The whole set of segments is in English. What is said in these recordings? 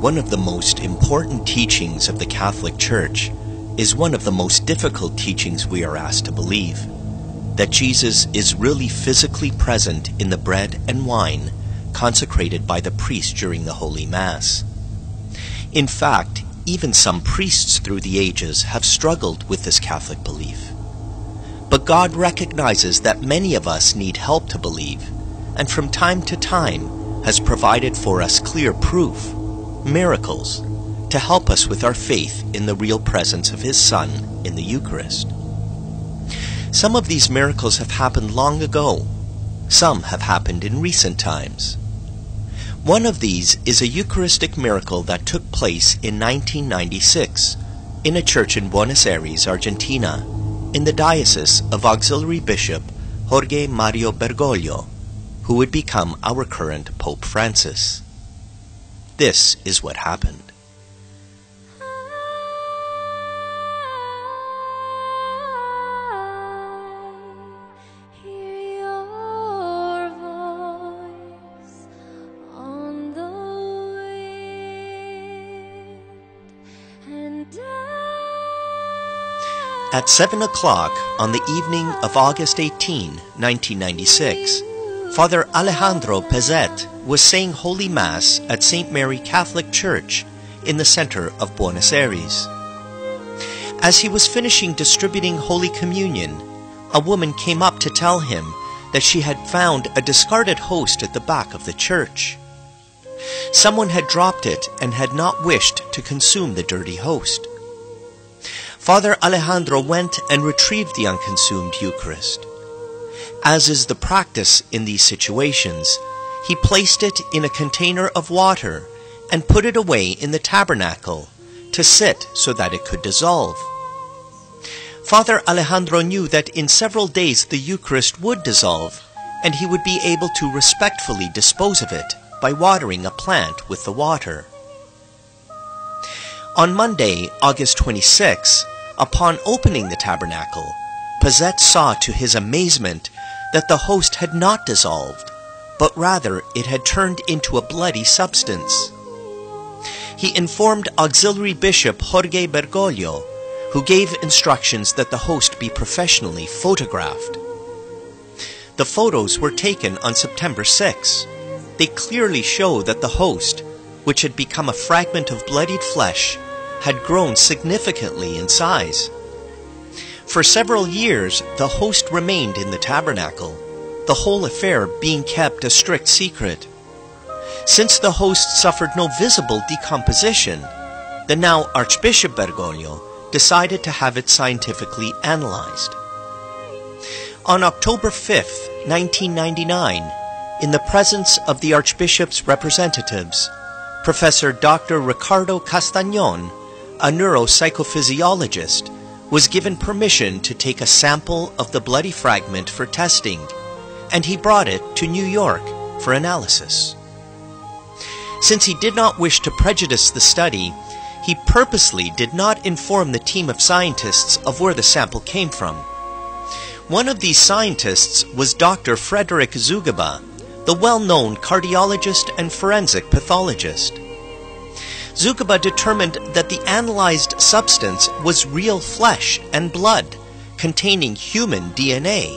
One of the most important teachings of the Catholic Church is one of the most difficult teachings we are asked to believe, that Jesus is really physically present in the bread and wine consecrated by the priest during the Holy Mass. In fact, even some priests through the ages have struggled with this Catholic belief. But God recognizes that many of us need help to believe, and from time to time has provided for us clear proof, miracles, to help us with our faith in the real presence of His Son in the Eucharist. Some of these miracles have happened long ago. Some have happened in recent times. One of these is a Eucharistic miracle that took place in 1996 in a church in Buenos Aires, Argentina, in the diocese of Auxiliary Bishop Jorge Mario Bergoglio, who would become our current Pope Francis. This is what happened. At 7 o'clock on the evening of August 18, 1996, Father Alejandro Pezet was saying Holy Mass at St. Mary Catholic Church in the center of Buenos Aires. As he was finishing distributing Holy Communion, a woman came up to tell him that she had found a discarded host at the back of the church. Someone had dropped it and had not wished to consume the dirty host. Father Alejandro went and retrieved the unconsumed Eucharist. As is the practice in these situations, he placed it in a container of water and put it away in the tabernacle to sit so that it could dissolve. Father Alejandro knew that in several days the Eucharist would dissolve, and he would be able to respectfully dispose of it by watering a plant with the water. On Monday, August 26, upon opening the tabernacle, Pezet saw to his amazement that the host had not dissolved, but rather it had turned into a bloody substance. He informed Auxiliary Bishop Jorge Bergoglio, who gave instructions that the host be professionally photographed. The photos were taken on September 6. They clearly show that the host, which had become a fragment of bloodied flesh, had grown significantly in size. For several years, the host remained in the tabernacle, the whole affair being kept a strict secret. Since the host suffered no visible decomposition, the now Archbishop Bergoglio decided to have it scientifically analyzed. On October 5, 1999, in the presence of the Archbishop's representatives, Professor Dr. Ricardo Castagnon, a neuropsychophysiologist, was given permission to take a sample of the bloody fragment for testing, and he brought it to New York for analysis. Since he did not wish to prejudice the study, he purposely did not inform the team of scientists of where the sample came from. One of these scientists was Dr. Frederick Zugaba, the well-known cardiologist and forensic pathologist. Zugaba determined that the analyzed substance was real flesh and blood containing human DNA.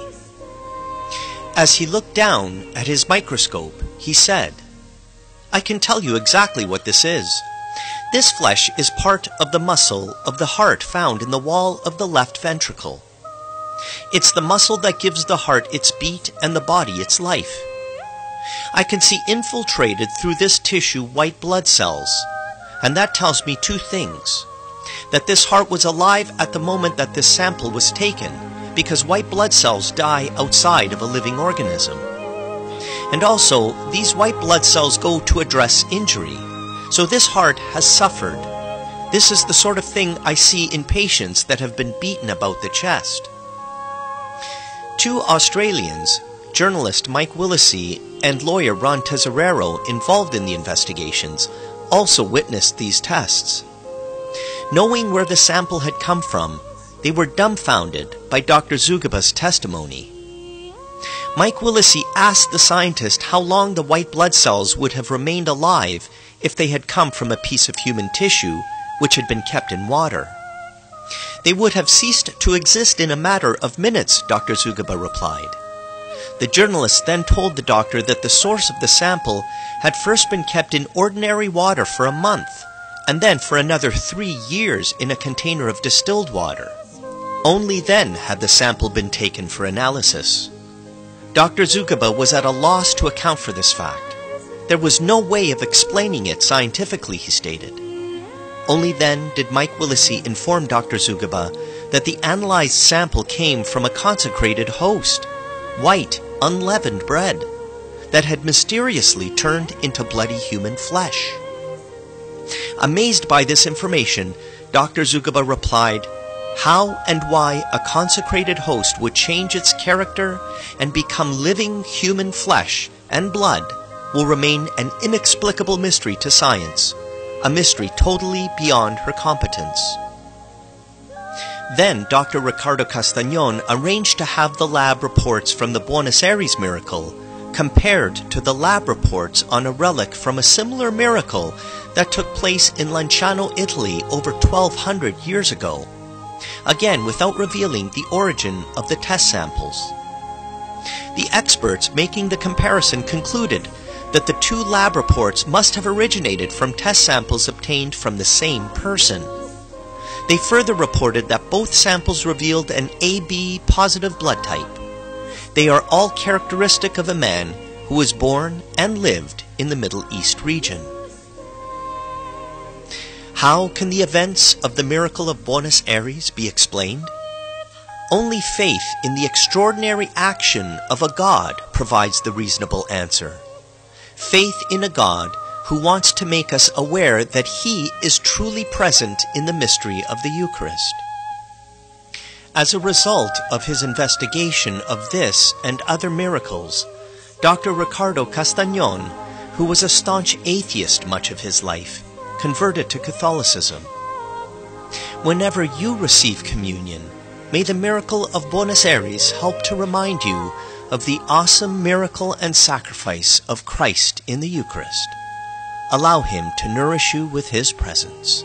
As he looked down at his microscope, he said, "I can tell you exactly what this is. This flesh is part of the muscle of the heart found in the wall of the left ventricle. It's the muscle that gives the heart its beat and the body its life. I can see infiltrated through this tissue white blood cells, and that tells me two things. That this heart was alive at the moment that this sample was taken, because white blood cells die outside of a living organism. And also, these white blood cells go to address injury, so this heart has suffered. This is the sort of thing I see in patients that have been beaten about the chest." Two Australians, journalist Mike Willesee and lawyer Ron Tesorero, involved in the investigations, also witnessed these tests. Knowing where the sample had come from, they were dumbfounded by Dr. Zugaba's testimony. Mike Willesee asked the scientist how long the white blood cells would have remained alive if they had come from a piece of human tissue which had been kept in water. They would have ceased to exist in a matter of minutes, Dr. Zugaba replied. The journalist then told the doctor that the source of the sample had first been kept in ordinary water for a month, and then for another 3 years in a container of distilled water. Only then had the sample been taken for analysis. Dr. Zugaba was at a loss to account for this fact. There was no way of explaining it scientifically, he stated. Only then did Mike Willesee inform Dr. Zugaba that the analyzed sample came from a consecrated host, white, unleavened bread, that had mysteriously turned into bloody human flesh. Amazed by this information, Dr. Zugaba replied, "How and why a consecrated host would change its character and become living human flesh and blood will remain an inexplicable mystery to science, a mystery totally beyond her competence." Then Dr. Ricardo Castañón arranged to have the lab reports from the Buenos Aires miracle compared to the lab reports on a relic from a similar miracle that took place in Lanciano, Italy over 1200 years ago, again without revealing the origin of the test samples. The experts making the comparison concluded that the two lab reports must have originated from test samples obtained from the same person. They further reported that both samples revealed an AB positive blood type. They are all characteristic of a man who was born and lived in the Middle East region. How can the events of the miracle of Buenos Aires be explained? Only faith in the extraordinary action of a God provides the reasonable answer. Faith in a God who wants to make us aware that He is truly present in the mystery of the Eucharist. As a result of his investigation of this and other miracles, Dr. Ricardo Castañón, who was a staunch atheist much of his life, converted to Catholicism. Whenever you receive communion, may the miracle of Buenos Aires help to remind you of the awesome miracle and sacrifice of Christ in the Eucharist. Allow Him to nourish you with His presence.